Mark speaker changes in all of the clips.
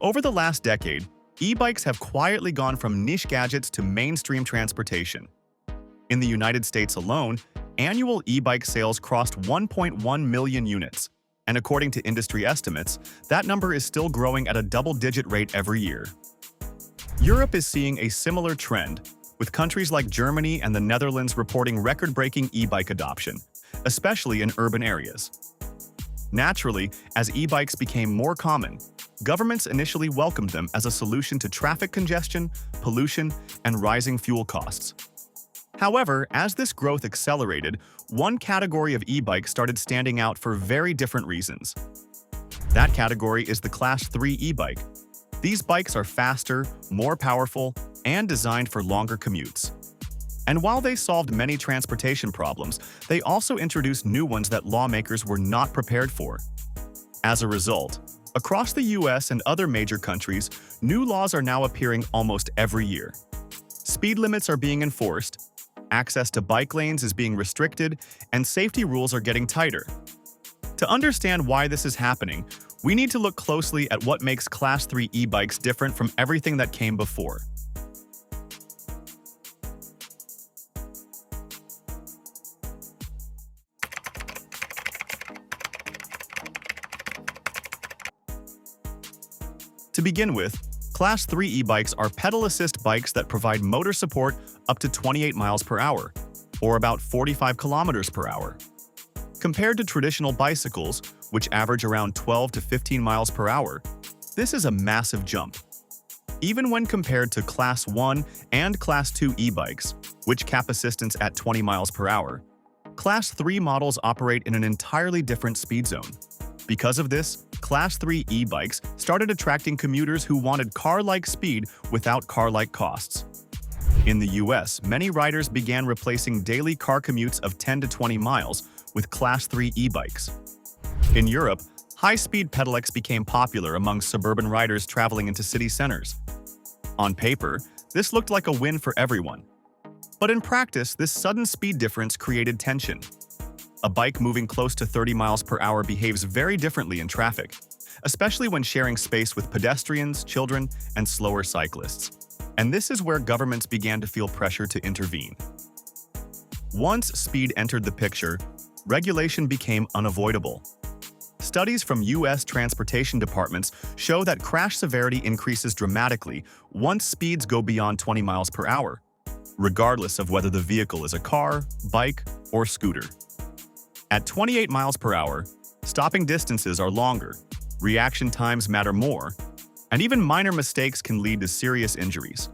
Speaker 1: Over the last decade, e-bikes have quietly gone from niche gadgets to mainstream transportation. In the United States alone, annual e-bike sales crossed 1.1 million units, and according to industry estimates, that number is still growing at a double-digit rate every year. Europe is seeing a similar trend, with countries like Germany and the Netherlands reporting record-breaking e-bike adoption, especially in urban areas. Naturally, as e-bikes became more common, governments initially welcomed them as a solution to traffic congestion, pollution, and rising fuel costs. However, as this growth accelerated, one category of e-bikes started standing out for very different reasons. That category is the Class 3 e-bike. These bikes are faster, more powerful, and designed for longer commutes. And while they solved many transportation problems, they also introduced new ones that lawmakers were not prepared for. As a result, across the US and other major countries, new laws are now appearing almost every year. Speed limits are being enforced, access to bike lanes is being restricted, and safety rules are getting tighter. To understand why this is happening, we need to look closely at what makes Class 3 e-bikes different from everything that came before. To begin with, Class 3 e-bikes are pedal-assist bikes that provide motor support up to 28 miles per hour, or about 45 kilometers per hour. Compared to traditional bicycles, which average around 12 to 15 miles per hour, this is a massive jump. Even when compared to Class 1 and Class 2 e-bikes, which cap assistance at 20 miles per hour, Class 3 models operate in an entirely different speed zone. Because of this, Class 3 e-bikes started attracting commuters who wanted car-like speed without car-like costs. In the US, many riders began replacing daily car commutes of 10 to 20 miles with Class 3 e-bikes. In Europe, high-speed pedelecs became popular among suburban riders traveling into city centers. On paper, this looked like a win for everyone. But in practice, this sudden speed difference created tension. A bike moving close to 30 miles per hour behaves very differently in traffic, especially when sharing space with pedestrians, children, and slower cyclists. And this is where governments began to feel pressure to intervene. Once speed entered the picture, regulation became unavoidable. Studies from US transportation departments show that crash severity increases dramatically once speeds go beyond 20 miles per hour, regardless of whether the vehicle is a car, bike, or scooter. At 28 miles per hour, stopping distances are longer, reaction times matter more, and even minor mistakes can lead to serious injuries.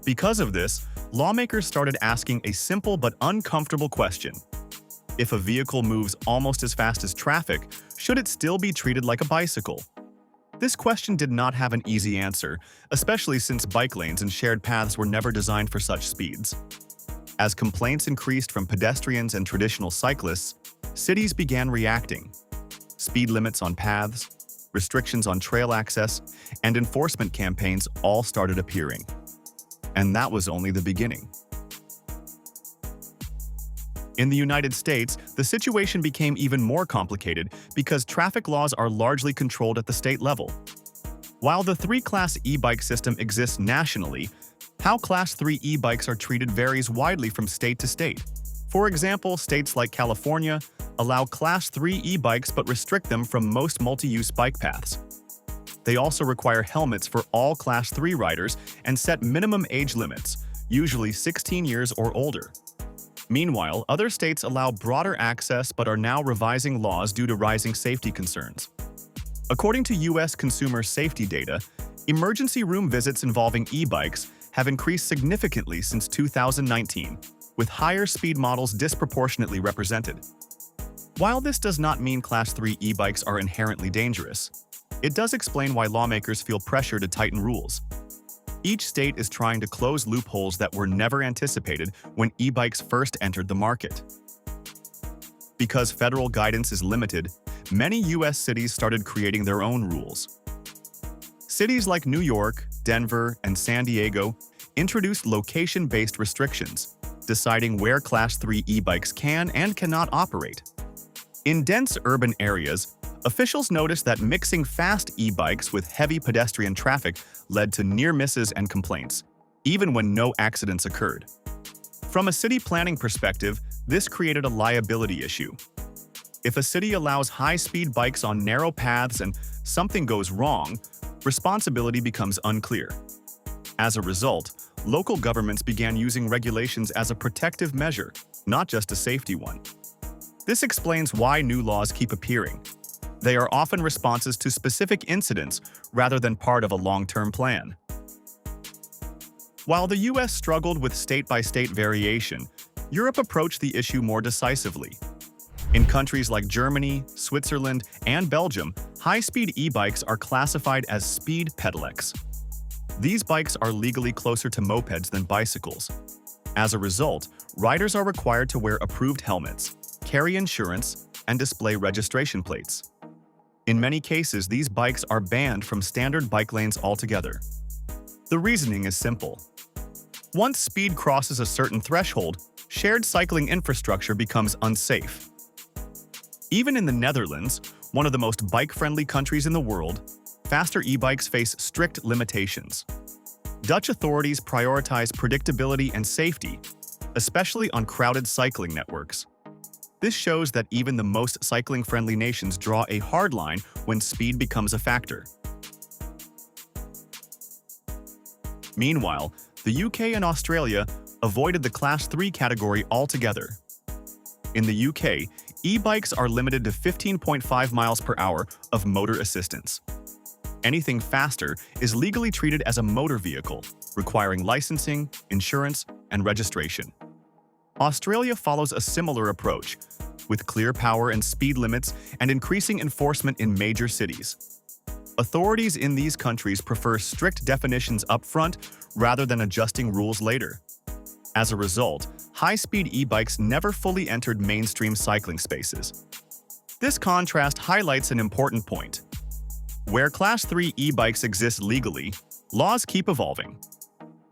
Speaker 1: Because of this, lawmakers started asking a simple but uncomfortable question. If a vehicle moves almost as fast as traffic, should it still be treated like a bicycle? This question did not have an easy answer, especially since bike lanes and shared paths were never designed for such speeds. As complaints increased from pedestrians and traditional cyclists, cities began reacting. Speed limits on paths, restrictions on trail access, and enforcement campaigns all started appearing. And that was only the beginning. In the United States, the situation became even more complicated because traffic laws are largely controlled at the state level. While the three-class e-bike system exists nationally, how Class 3 e-bikes are treated varies widely from state to state. For example, states like California allow Class 3 e-bikes but restrict them from most multi-use bike paths. They also require helmets for all Class 3 riders and set minimum age limits, usually 16 years or older. Meanwhile, other states allow broader access but are now revising laws due to rising safety concerns. According to US consumer safety data, emergency room visits involving e-bikes have increased significantly since 2019, with higher speed models disproportionately represented. While this does not mean Class 3 e-bikes are inherently dangerous, it does explain why lawmakers feel pressure to tighten rules. Each state is trying to close loopholes that were never anticipated when e-bikes first entered the market. Because federal guidance is limited, many US cities started creating their own rules. Cities like New York, Denver, and San Diego introduced location-based restrictions, deciding where Class 3 e-bikes can and cannot operate. In dense urban areas, Officials noticed that mixing fast e-bikes with heavy pedestrian traffic led to near misses and complaints, even when no accidents occurred. From a city planning perspective, this created a liability issue. If a city allows high-speed bikes on narrow paths and something goes wrong, responsibility becomes unclear. As a result, local governments began using regulations as a protective measure, not just a safety one. This explains why new laws keep appearing. They are often responses to specific incidents rather than part of a long-term plan. While the US struggled with state-by-state variation, Europe approached the issue more decisively. In countries like Germany, Switzerland, and Belgium, high-speed e-bikes are classified as speed pedelecs. These bikes are legally closer to mopeds than bicycles. As a result, riders are required to wear approved helmets, carry insurance, and display registration plates. In many cases, these bikes are banned from standard bike lanes altogether. The reasoning is simple. Once speed crosses a certain threshold, shared cycling infrastructure becomes unsafe. Even in the Netherlands, one of the most bike-friendly countries in the world, faster e-bikes face strict limitations. Dutch authorities prioritize predictability and safety, especially on crowded cycling networks. This shows that even the most cycling-friendly nations draw a hard line when speed becomes a factor. Meanwhile, the UK and Australia avoided the Class 3 category altogether. In the UK, e-bikes are limited to 15.5 miles per hour of motor assistance. Anything faster is legally treated as a motor vehicle, requiring licensing, insurance, and registration. Australia follows a similar approach, with clear power and speed limits and increasing enforcement in major cities. Authorities in these countries prefer strict definitions up front rather than adjusting rules later. As a result, high-speed e-bikes never fully entered mainstream cycling spaces. This contrast highlights an important point. Where Class 3 e-bikes exist legally, laws keep evolving.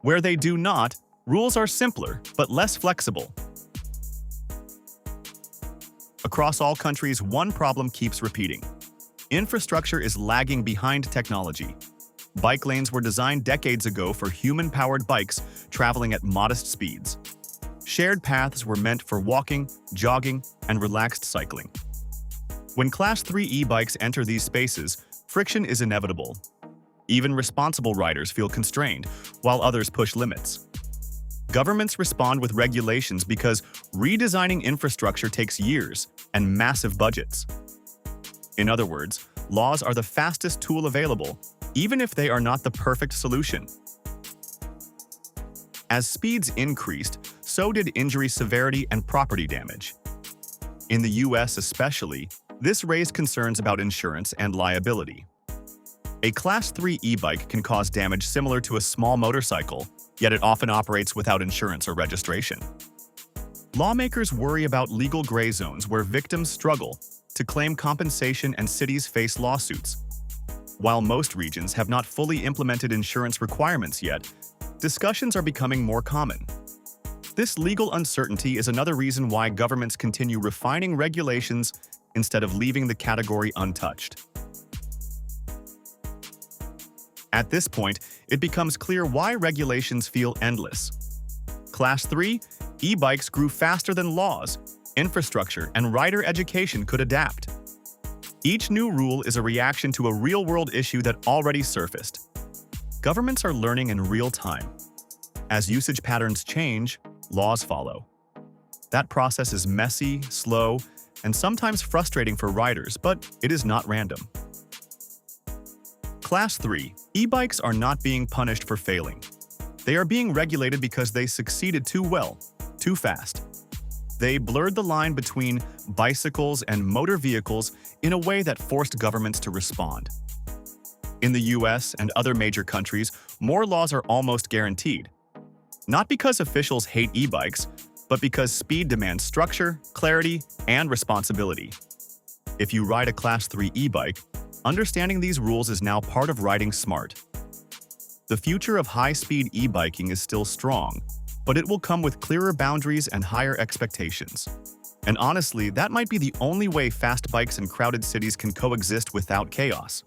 Speaker 1: Where they do not, rules are simpler but less flexible. Across all countries, one problem keeps repeating. Infrastructure is lagging behind technology. Bike lanes were designed decades ago for human-powered bikes traveling at modest speeds. Shared paths were meant for walking, jogging, and relaxed cycling. When Class 3 e-bikes enter these spaces, friction is inevitable. Even responsible riders feel constrained, while others push limits. Governments respond with regulations because redesigning infrastructure takes years and massive budgets. In other words, laws are the fastest tool available, even if they are not the perfect solution. As speeds increased, so did injury severity and property damage. In the US especially, this raised concerns about insurance and liability. A Class 3 e-bike can cause damage similar to a small motorcycle, yet it often operates without insurance or registration. Lawmakers worry about legal gray zones where victims struggle to claim compensation and cities face lawsuits. While most regions have not fully implemented insurance requirements yet, discussions are becoming more common. This legal uncertainty is another reason why governments continue refining regulations instead of leaving the category untouched. At this point, it becomes clear why regulations feel endless. Class 3, e-bikes grew faster than laws, infrastructure, and rider education could adapt. Each new rule is a reaction to a real-world issue that already surfaced. Governments are learning in real time. As usage patterns change, laws follow. That process is messy, slow, and sometimes frustrating for riders, but it is not random. Class 3, e-bikes are not being punished for failing. They are being regulated because they succeeded too well, too fast. They blurred the line between bicycles and motor vehicles in a way that forced governments to respond. In the US and other major countries, more laws are almost guaranteed. Not because officials hate e-bikes, but because speed demands structure, clarity, and responsibility. If you ride a Class 3 e-bike, understanding these rules is now part of riding smart. The future of high-speed e-biking is still strong, but it will come with clearer boundaries and higher expectations. And honestly, that might be the only way fast bikes in crowded cities can coexist without chaos.